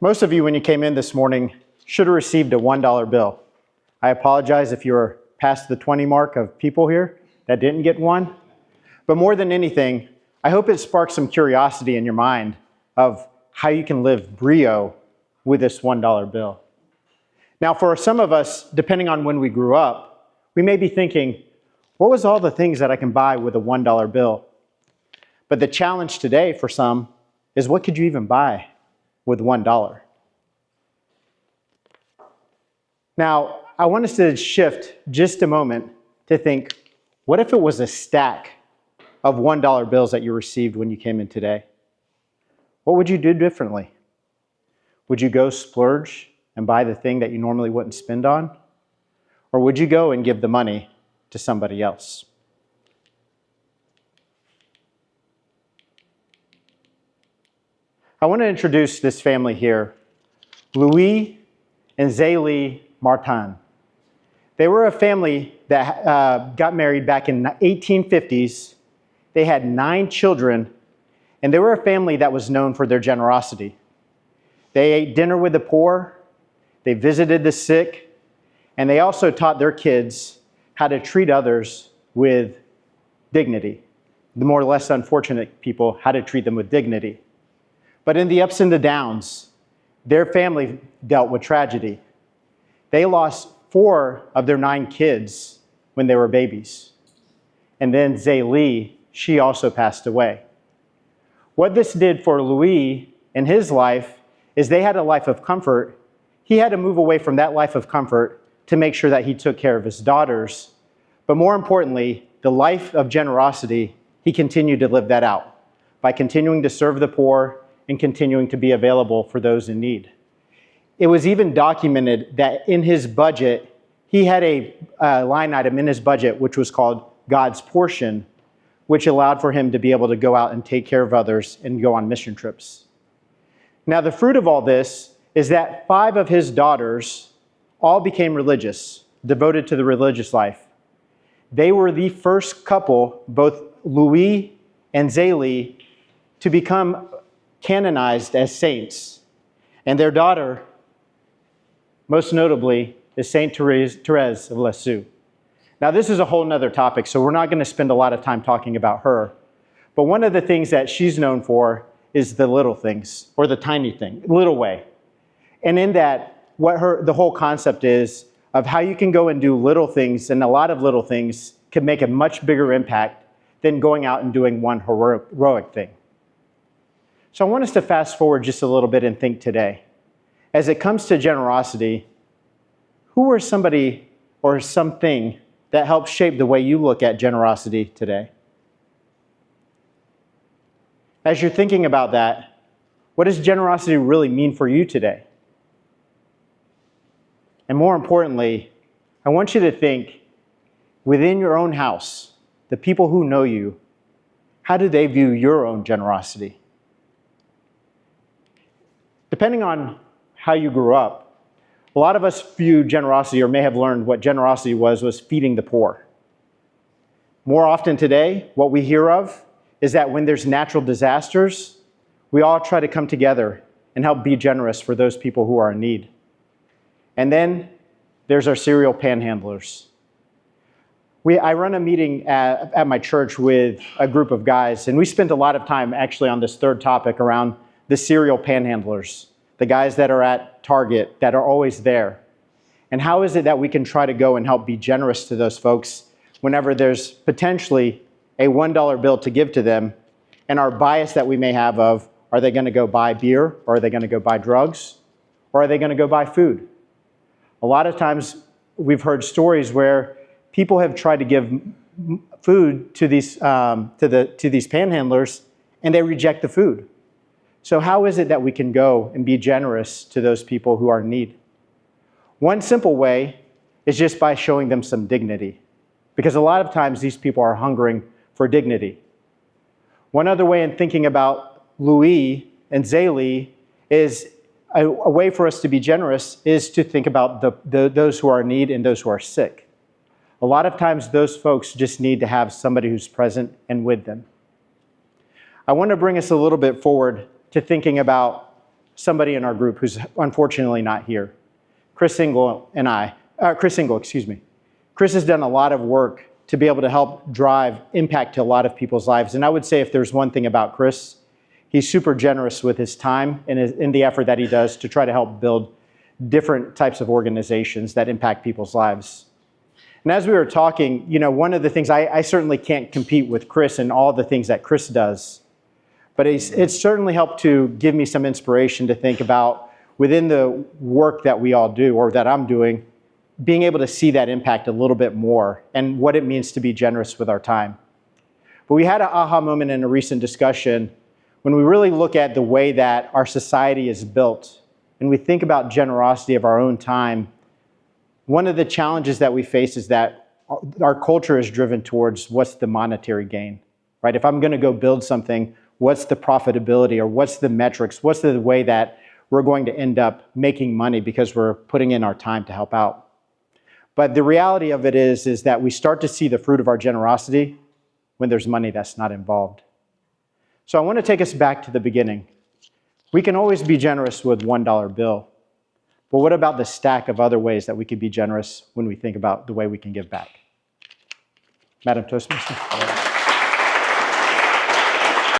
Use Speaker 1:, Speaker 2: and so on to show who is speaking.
Speaker 1: Most of you, when you came in this morning, should have received a $1 bill. I apologize if you were past the 20 mark of people here that didn't get one. But more than anything, I hope it sparks some curiosity in your mind of how you can live brio with this $1 bill. Now, for some of us, depending on when we grew up, we may be thinking, what was all the things that I can buy with a $1 bill? But the challenge today for some is, what could you even buy with $1? Now, I want us to shift just a moment to think, what if it was a stack of $1 bills that you received when you came in today? What would you do differently? Would you go splurge and buy the thing that you normally wouldn't spend on? Or would you go and give the money to somebody else? I want to introduce this family here, Louis and Zélie Martin. They were a family that got married back in the 1850s. They had 9 children, and they were a family that was known for their generosity. They ate dinner with the poor, they visited the sick, and they also taught their kids how to treat others with dignity. The more or less unfortunate people, how to treat them with dignity. But in the ups and the downs, their family dealt with tragedy. They lost 4 of their 9 kids when they were babies. And then Zélie, she also passed away. What this did for Louis in his life is they had a life of comfort. He had to move away from that life of comfort to make sure that he took care of his daughters. But more importantly, the life of generosity, he continued to live that out by continuing to serve the poor and continuing to be available for those in need. It was even documented that in his budget, he had a line item in his budget which was called God's portion, which allowed for him to be able to go out and take care of others and go on mission trips. Now, the fruit of all this is that 5 of his daughters all became religious, devoted to the religious life. They were the first couple, both Louis and Zélie, to become canonized as saints. And their daughter, most notably, is Saint Thérèse of Lisieux. Now, this is a whole nother topic, so we're not going to spend a lot of time talking about her. But one of the things that she's known for is the little things, or the tiny thing, little way. And in that, the whole concept is of how you can go and do little things, and a lot of little things can make a much bigger impact than going out and doing one heroic thing. So I want us to fast forward just a little bit and think today. As it comes to generosity, who are somebody or something that helps shape the way you look at generosity today? As you're thinking about that, what does generosity really mean for you today? And more importantly, I want you to think within your own house, the people who know you, how do they view your own generosity? Depending on how you grew up, a lot of us view generosity, or may have learned what generosity was feeding the poor. More often today, what we hear of is that when there's natural disasters, we all try to come together and help be generous for those people who are in need. And then there's our serial panhandlers. I run a meeting at my church with a group of guys, and we spent a lot of time actually on this third topic around the serial panhandlers, the guys that are at Target, that are always there. And how is it that we can try to go and help be generous to those folks whenever there's potentially a $1 bill to give to them, and our bias that we may have of, are they going to go buy beer, or are they going to go buy drugs, or are they going to go buy food? A lot of times we've heard stories where people have tried to give food to these panhandlers, and they reject the food. So how is it that we can go and be generous to those people who are in need? One simple way is just by showing them some dignity, because a lot of times these people are hungering for dignity. One other way in thinking about Louis and Zélie is a way for us to be generous is to think about those who are in need and those who are sick. A lot of times those folks just need to have somebody who's present and with them. I want to bring us a little bit forward to thinking about somebody in our group who's unfortunately not here. Chris Engel, excuse me. Chris has done a lot of work to be able to help drive impact to a lot of people's lives. And I would say if there's one thing about Chris, he's super generous with his time and in the effort that he does to try to help build different types of organizations that impact people's lives. And as we were talking, one of the things, I certainly can't compete with Chris and all the things that Chris does, but it's certainly helped to give me some inspiration to think about within the work that we all do or that I'm doing, being able to see that impact a little bit more and what it means to be generous with our time. But we had an aha moment in a recent discussion when we really look at the way that our society is built and we think about generosity of our own time. One of the challenges that we face is that our culture is driven towards what's the monetary gain, right? If I'm going to go build something, what's the profitability or what's the metrics? What's the way that we're going to end up making money because we're putting in our time to help out? But the reality of it is that we start to see the fruit of our generosity when there's money that's not involved. So I want to take us back to the beginning. We can always be generous with $1 bill. But what about the stack of other ways that we could be generous when we think about the way we can give back? Madam Toastmaster.